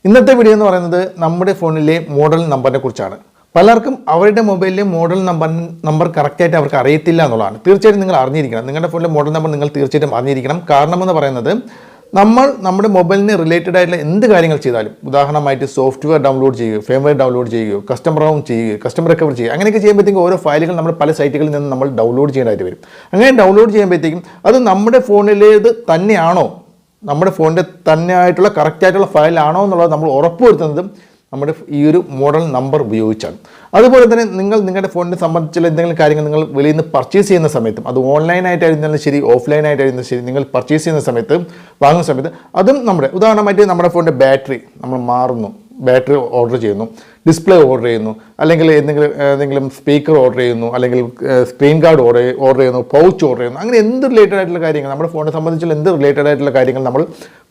ഇന്നത്തെ വീഡിയോ എന്ന് പറയുന്നത് നമ്മുടെ ഫോണിലെ മോഡൽ നമ്പറിനെ കുറിച്ചാണ്. പലർക്കും അവരുടെ മൊബൈലിലെ മോഡൽ നമ്പർ കറക്റ്റായിട്ട് അവർക്ക് അറിയത്തില്ല എന്നുള്ളതാണ്. തീർച്ചയായിട്ടും നിങ്ങൾ അറിഞ്ഞിരിക്കണം. നിങ്ങളുടെ ഫോണിലെ മോഡൽ നമ്പർ നിങ്ങൾ തീർച്ചയായിട്ടും അറിഞ്ഞിരിക്കണം. കാരണമെന്ന് പറയുന്നത് നമ്മുടെ മൊബൈലിന് റിലേറ്റഡ് ആയിട്ടുള്ള എന്ത് കാര്യങ്ങൾ ചെയ്താലും, ഉദാഹരണമായിട്ട് സോഫ്റ്റ്വെയർ ഡൗൺലോഡ് ചെയ്യുകയോ ഫേംവെയർ ഡൗൺലോഡ് ചെയ്യുകയോ കസ്റ്റമർ റൗണ്ട് ചെയ്യുകയോ കസ്റ്റമർ റിക്കവർ ചെയ്യുക, അങ്ങനെയൊക്കെ ചെയ്യുമ്പോഴത്തേക്കും ഓരോ ഫയലുകൾ നമ്മൾ പല സൈറ്റുകളിൽ നിന്ന് നമ്മൾ ഡൗൺലോഡ് ചെയ്യേണ്ടതായിട്ട് വരും. അങ്ങനെ ഡൗൺലോഡ് ചെയ്യുമ്പോഴത്തേക്കും അത് നമ്മുടെ ഫോണിലേത് തന്നെയാണോ, നമ്മുടെ ഫോണിൻ്റെ തന്നെ ആയിട്ടുള്ള കറക്റ്റായിട്ടുള്ള ഫയലാണോ എന്നുള്ളത് നമ്മൾ ഉറപ്പുവരുത്തുന്നത് നമ്മുടെ ഈ ഒരു മോഡൽ നമ്പർ ഉപയോഗിച്ചാണ്. അതുപോലെ തന്നെ നിങ്ങളുടെ ഫോണിനെ സംബന്ധിച്ചുള്ള എന്തെങ്കിലും കാര്യങ്ങൾ നിങ്ങൾ വെളിയിൽ നിന്ന് പർച്ചേസ് ചെയ്യുന്ന സമയത്തും, അത് ഓൺലൈനായിട്ടായിരുന്നാലും ശരി ഓഫ്ലൈനായിട്ടായിരുന്നാലും ശരി, നിങ്ങൾ പർച്ചേസ് ചെയ്യുന്ന സമയത്ത് വാങ്ങുന്ന സമയത്ത് അതും ഉദാഹരണമായിട്ട് നമ്മുടെ ഫോണിൻ്റെ ബാറ്ററി നമ്മൾ മാറുന്നു, ബാറ്ററി ഓർഡർ ചെയ്യുന്നു, ഡിസ്പ്ലേ ഓർഡർ ചെയ്യുന്നു, അല്ലെങ്കിൽ എന്തെങ്കിലും സ്പീക്കർ ഓർഡർ ചെയ്യുന്നു, അല്ലെങ്കിൽ സ്ക്രീൻ ഗാർഡ് ഓർഡർ ചെയ്യുന്നു, പൗച്ച് ഓർഡർ ചെയ്യുന്നു, അങ്ങനെ എന്ത് റിലേറ്റഡ് ആയിട്ടുള്ള കാര്യങ്ങൾ നമ്മുടെ ഫോണിനെ സംബന്ധിച്ചുള്ള എന്ത് റിലേറ്റഡ് ആയിട്ടുള്ള കാര്യങ്ങൾ നമ്മൾ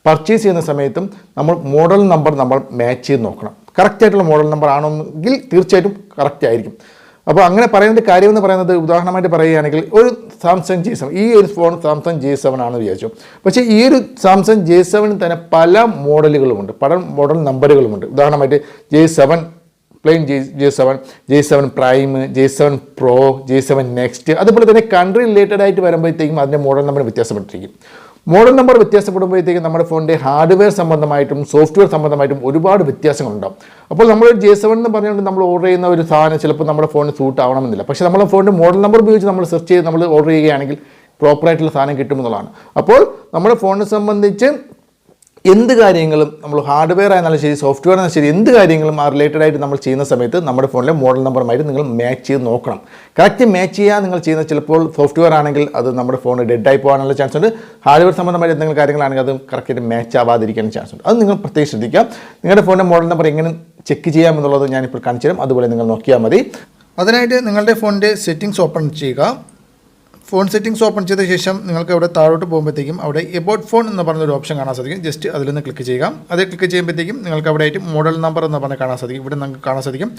പർച്ചേസ് ചെയ്യുന്ന സമയത്തും നമ്മൾ മോഡൽ നമ്പർ നമ്മൾ മാച്ച് ചെയ്ത് നോക്കണം. കറക്റ്റായിട്ടുള്ള മോഡൽ നമ്പർ ആണെങ്കിൽ തീർച്ചയായിട്ടും കറക്റ്റ് ആയിരിക്കും. അപ്പോൾ അങ്ങനെ പറയുന്നതിൻ്റെ കാര്യമെന്ന് പറയുന്നത്, ഉദാഹരണമായിട്ട് പറയുകയാണെങ്കിൽ ഒരു സാംസങ് J7, ഈ ഒരു ഫോൺ സാംസങ് J7 ആണെന്ന് വിചാരിച്ചു. പക്ഷേ ഈ ഒരു സാംസങ് J7 തന്നെ പല മോഡലുകളുമുണ്ട്, പല മോഡൽ നമ്പറുകളുമുണ്ട്. ഉദാഹരണമായിട്ട് J7 plain, J7 prime, J7 pro, J7 next, അതുപോലെ തന്നെ കൺട്രി റിലേറ്റഡ് ആയിട്ട് വരുമ്പോഴത്തേക്കും അതിൻ്റെ മോഡൽ നമ്പർ വ്യത്യാസപ്പെട്ടിരിക്കും. മോഡൽ നമ്പർ വ്യത്യാസപ്പെടുമ്പോഴത്തേക്കും നമ്മുടെ ഫോണിൻ്റെ ഹാർഡ്വെയർ സംബന്ധമായിട്ടും സോഫ്റ്റ്വെയർ സംബന്ധമായിട്ടും ഒരുപാട് വ്യത്യാസങ്ങളുണ്ടാകും. അപ്പോൾ നമ്മൾ J7 എന്ന് പറഞ്ഞുകൊണ്ട് നമ്മൾ ഓർഡർ ചെയ്യുന്ന ഒരു സാധനം ചിലപ്പോൾ നമ്മുടെ ഫോണിന് സൂട്ട് ആവണമെന്നില്ല. പക്ഷേ നമ്മുടെ ഫോണിൻ്റെ മോഡൽ നമ്പർ ഉപയോഗിച്ച് നമ്മൾ സെർച്ച് ചെയ്ത് നമ്മൾ ഓർഡർ ചെയ്യുകയാണെങ്കിൽ പ്രോപ്പറായിട്ടുള്ള സാധനം കിട്ടുമെന്നുള്ളതാണ്. അപ്പോൾ നമ്മുടെ ഫോണിനെ സംബന്ധിച്ച് എന്ത് കാര്യങ്ങളും നമ്മൾ ഹാർഡ്വെയർ ആയിരുന്നാലും ശരി സോഫ്റ്റ്വെയർ ആയിരുന്നാലും ശരി, എന്ത് കാര്യങ്ങളും ആ റിലേറ്റഡ് ആയിട്ട് നമ്മൾ ചെയ്യുന്ന സമയത്ത് നമ്മുടെ ഫോണിലെ മോഡൽ നമ്പറുമായിട്ട് നിങ്ങൾ മാച്ച് ചെയ്ത് നോക്കണം. കറക്റ്റ് മാച്ച് ചെയ്യാൻ നിങ്ങൾ ചെയ്യുന്ന, ചിലപ്പോൾ സോഫ്റ്റ്വെയർ ആണെങ്കിൽ അത് നമ്മുടെ ഫോൺ ഡെഡായി പോകാനുള്ള ചാൻസ് ഉണ്ട്. ഹാർഡ്വെയർ സംബന്ധമായിട്ട് എന്തെങ്കിലും കാര്യങ്ങളാണെങ്കിൽ അത് കറക്റ്റായിട്ട് മാച്ച് ആവാതിരിക്കാൻ ചാൻസ് ഉണ്ട്. അത് നിങ്ങൾ പ്രത്യേകം ശ്രദ്ധിക്കാം. നിങ്ങളുടെ ഫോണിൻ്റെ മോഡൽ നമ്പർ എങ്ങനെ ചെക്ക് ചെയ്യാമെന്നുള്ളത് ഞാനിപ്പോൾ കാണിച്ചു തരാം. അതുപോലെ നിങ്ങൾ നോക്കിയാൽ മതി. അതിനായിട്ട് നിങ്ങളുടെ ഫോണിൻ്റെ സെറ്റിംഗ്സ് ഓപ്പൺ ചെയ്യുക. ഫോൺ സെറ്റിംഗ്സ് ഓപ്പൺ ചെയ്ത ശേഷം നിങ്ങൾക്ക് അവിടെ താഴോട്ട് പോകുമ്പോഴത്തേക്കും അവിടെ എബൌട്ട് ഫോൺ എന്ന് പറഞ്ഞൊരു ഓപ്ഷൻ കാണാൻ സാധിക്കും. ജസ്റ്റ് അതിൽ നിന്ന് ക്ലിക്ക് ചെയ്യുക. അത് ക്ലിക്ക് ചെയ്യുമ്പോഴത്തേക്കും നിങ്ങൾക്ക് അവിടെ ആയിട്ട് മോഡൽ നമ്പർ എന്ന് പറഞ്ഞ് കാണാൻ സാധിക്കും. ഇവിടെ നിങ്ങൾക്ക് കാണാൻ സാധിക്കും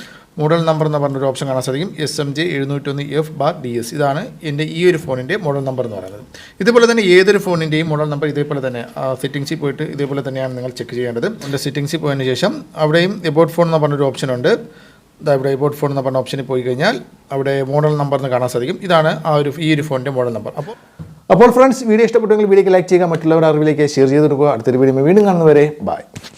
മോഡൽ നമ്പർ എന്ന് പറഞ്ഞൊരു ഓപ്ഷൻ കാണാൻ സാധിക്കും. SMJ 701F/DS. ഇതാണ് എൻ്റെ ഈ ഒരു ഫോണിൻ്റെ മോഡൽ നമ്പർ എന്ന് പറയുന്നത്. ഇതുപോലെ തന്നെ ഏതൊരു ഫോണിൻ്റെയും മോഡൽ നമ്പർ ഇതേപോലെ തന്നെ സെറ്റിംഗ്സിൽ പോയിട്ട് ഇതേപോലെ തന്നെയാണ് നിങ്ങൾ ചെക്ക് ചെയ്യേണ്ടത്. എൻ്റെ സെറ്റിംഗ്സിൽ പോയതിന് ശേഷം അവിടെയും എബൌട്ട് ഫോൺ എന്ന് പറഞ്ഞൊരു ഓപ്ഷൻ ഉണ്ട്. ഇവിടെ എബൌട്ട് ഫോൺ എന്ന് പറഞ്ഞ ഓപ്ഷനിൽ പോയി കഴിഞ്ഞാൽ അവിടെ മോഡൽ നമ്പർ എന്ന് കാണാൻ സാധിക്കും. ഇതാണ് ഈ ഒരു ഫോണിൻ്റെ മോഡൽ നമ്പർ. അപ്പോൾ ഫ്രണ്ട്സ്, വീഡിയോ ഇഷ്ടപ്പെട്ടെങ്കിൽ വീഡിയോക്ക് ലൈക്ക് ചെയ്യുക, മറ്റുള്ളവരുടെ അറിവിലേക്ക് ഷെയർ ചെയ്ത് കൊടുക്കുക. അടുത്തൊരു വീഡിയോ വീണ്ടും കാണുന്നവരെ ബൈ.